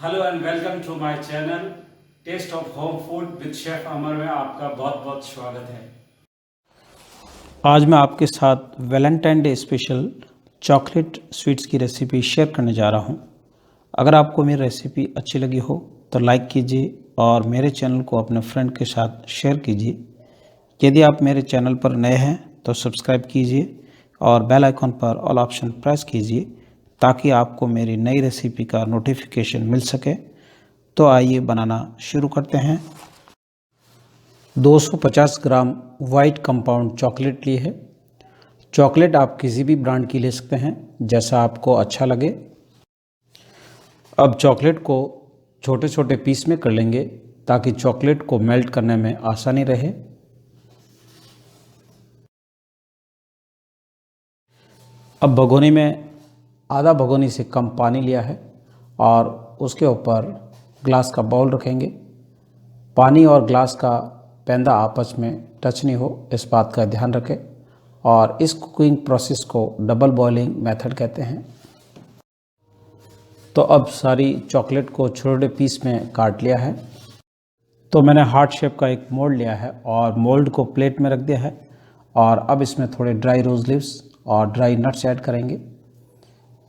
Hello and welcome to my channel taste of home food with chef Amar में आपका बहुत बहुत स्वागत है। आज मैं आपके साथ Valentine day special chocolate sweets की रेसिपी शेयर करने जा रहा हूं। अगर आपको मेरी रेसिपी अच्छी लगी हो तो लाइक कीजिए और मेरे चैनल को अपने फ्रेंड के साथ शेयर कीजिए। यदि आप मेरे चैनल पर नए हैं तो सब्सक्राइब कीजिए और बेल आइकन पर ऑल ऑप्शन प्रेस कीजिए ताकि आपको मेरी नई रेसिपी का नोटिफिकेशन मिल सके। तो आइए बनाना शुरू करते हैं। 250 ग्राम वाइट कंपाउंड चॉकलेट ली है। चॉकलेट आप किसी भी ब्रांड की ले सकते हैं जैसा आपको अच्छा लगे। अब चॉकलेट को छोटे छोटे पीस में कर लेंगे ताकि चॉकलेट को मेल्ट करने में आसानी रहे। अब भगोनी में आधा भगोनी से कम पानी लिया है और उसके ऊपर ग्लास का बाउल रखेंगे। पानी और ग्लास का पैंदा आपस में टच नहीं हो, इस बात का ध्यान रखें। और इस कुकिंग प्रोसेस को डबल बॉइलिंग मेथड कहते हैं। तो अब सारी चॉकलेट को छोटे पीस में काट लिया है। तो मैंने हार्ट शेप का एक मोल्ड लिया है और मोल्ड को प्लेट में रख दिया है। और अब इसमें थोड़े ड्राई रोज लीव्स और ड्राई नट्स ऐड करेंगे।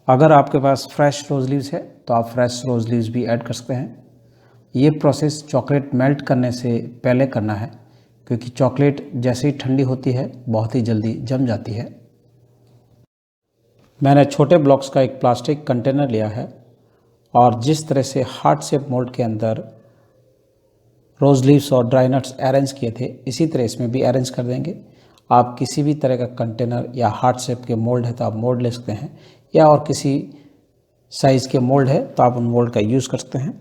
अगर आपके पास फ्रेश रोज लीव्स है तो आप फ्रेश रोज लीव्स भी ऐड कर सकते हैं। ये प्रोसेस चॉकलेट मेल्ट करने से पहले करना है क्योंकि चॉकलेट जैसे ही ठंडी होती है बहुत ही जल्दी जम जाती है। मैंने छोटे ब्लॉक्स का एक प्लास्टिक कंटेनर लिया है और जिस तरह से हार्ट शेप मोल्ड के अंदर रोज लीव्स और ड्राई नट्स अरेंज किए थे इसी तरह इसमें भी अरेंज कर देंगे। आप किसी भी तरह का कंटेनर या हार्ट शेप के मोल्ड है तो आप मोल्ड ले सकते हैं, या और किसी साइज़ के मोल्ड है तो आप उन मोल्ड का यूज़ कर सकते हैं।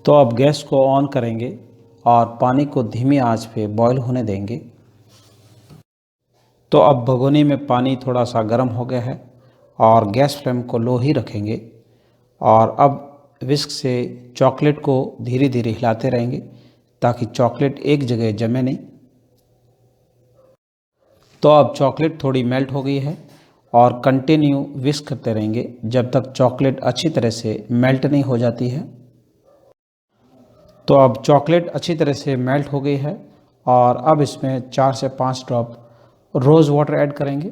तो अब गैस को ऑन करेंगे और पानी को धीमी आंच पे बॉईल होने देंगे। तो अब भगोनी में पानी थोड़ा सा गर्म हो गया है और गैस फ्लेम को लो ही रखेंगे। और अब विस्क से चॉकलेट को धीरे धीरे हिलाते रहेंगे ताकि चॉकलेट एक जगह जमे नहीं। तो अब चॉकलेट थोड़ी मेल्ट हो गई है और कंटिन्यू विस्क करते रहेंगे जब तक चॉकलेट अच्छी तरह से मेल्ट नहीं हो जाती है। तो अब चॉकलेट अच्छी तरह से मेल्ट हो गई है और अब इसमें 4 से 5 ड्रॉप रोज़ वाटर ऐड करेंगे।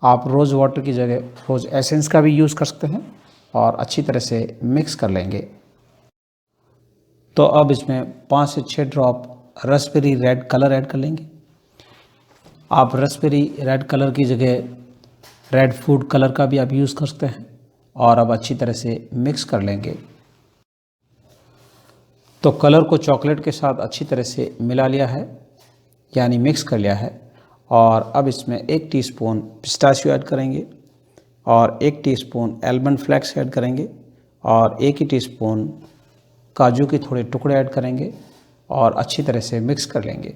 आप रोज़ वाटर की जगह रोज़ एसेंस का भी यूज़ कर सकते हैं और अच्छी तरह से मिक्स कर लेंगे। तो अब इसमें 5 से 6 drop raspberry red colour add कर लेंगे। आप रसबेरी रेड कलर की जगह रेड फूड कलर का भी आप यूज़ कर सकते हैं। और अब अच्छी तरह से मिक्स कर लेंगे। तो कलर को चॉकलेट के साथ अच्छी तरह से मिला लिया है, यानी मिक्स कर लिया है। और अब इसमें 1 टीस्पून पिस्ताशियो ऐड करेंगे और 1 टीस्पून आलमंड फ्लेक्स ऐड करेंगे और 1 ही टीस्पून काजू के थोड़े टुकड़े ऐड करेंगे और अच्छी तरह से मिक्स कर लेंगे।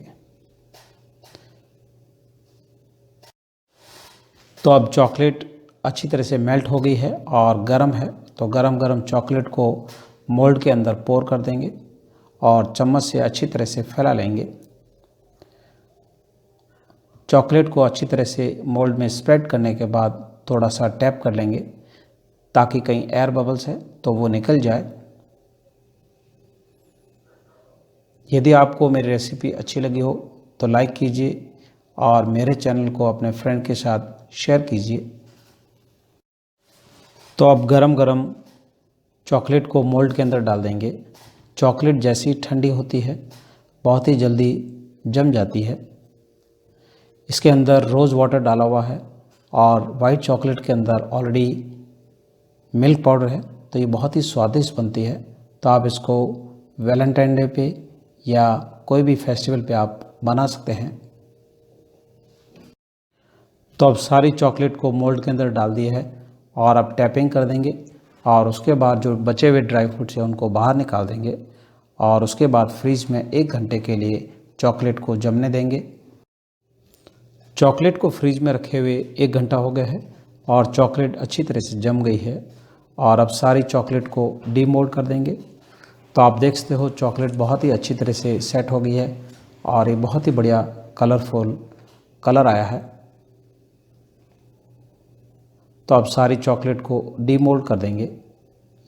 तो अब चॉकलेट अच्छी तरह से मेल्ट हो गई है और गर्म है, तो गरम गरम चॉकलेट को मोल्ड के अंदर पोर कर देंगे और चम्मच से अच्छी तरह से फैला लेंगे। चॉकलेट को अच्छी तरह से मोल्ड में स्प्रेड करने के बाद थोड़ा सा टैप कर लेंगे ताकि कहीं एयर बबल्स है तो वो निकल जाए। यदि आपको मेरी रेसिपी अच्छी लगी हो तो लाइक कीजिए और मेरे चैनल को अपने फ्रेंड के साथ शेयर कीजिए। तो अब गरम गरम चॉकलेट को मोल्ड के अंदर डाल देंगे। चॉकलेट जैसी ठंडी होती है बहुत ही जल्दी जम जाती है। इसके अंदर रोज़ वाटर डाला हुआ है और वाइट चॉकलेट के अंदर ऑलरेडी मिल्क पाउडर है, तो ये बहुत ही स्वादिष्ट बनती है। तो आप इसको वैलेंटाइन डे पे या कोई भी फेस्टिवल पे आप बना सकते हैं। तो अब सारी चॉकलेट को मोल्ड के अंदर डाल दिया है और अब टैपिंग कर देंगे और उसके बाद जो बचे हुए ड्राई फ्रूट्स हैं उनको बाहर निकाल देंगे और उसके बाद फ्रीज में 1 घंटे के लिए चॉकलेट को जमने देंगे। चॉकलेट को फ्रीज में रखे हुए 1 घंटा हो गया है और चॉकलेट अच्छी तरह से जम गई है। और अब सारी चॉकलेट को डीमोल्ड कर देंगे। तो आप देख सकते हो चॉकलेट बहुत ही अच्छी तरह से सेट हो गई है और ये बहुत ही बढ़िया कलरफुल कलर आया है। तो अब सारी चॉकलेट को डीमोल्ड कर देंगे,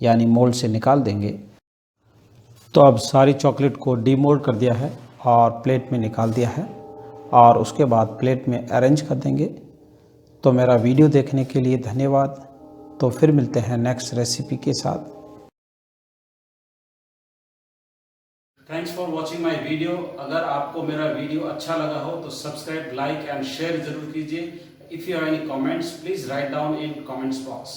यानी मोल्ड से निकाल देंगे। तो अब सारी चॉकलेट को डीमोल्ड कर दिया है और प्लेट में निकाल दिया है और उसके बाद प्लेट में अरेंज कर देंगे। तो मेरा वीडियो देखने के लिए धन्यवाद। तो फिर मिलते हैं नेक्स्ट रेसिपी के साथ। Thanks for watching my video. अगर आपको मेरा वीडियो अच्छा लगा हो तो सब्सक्राइब, लाइक एंड शेयर जरूर कीजिए। If you have any comments please write down in comments box.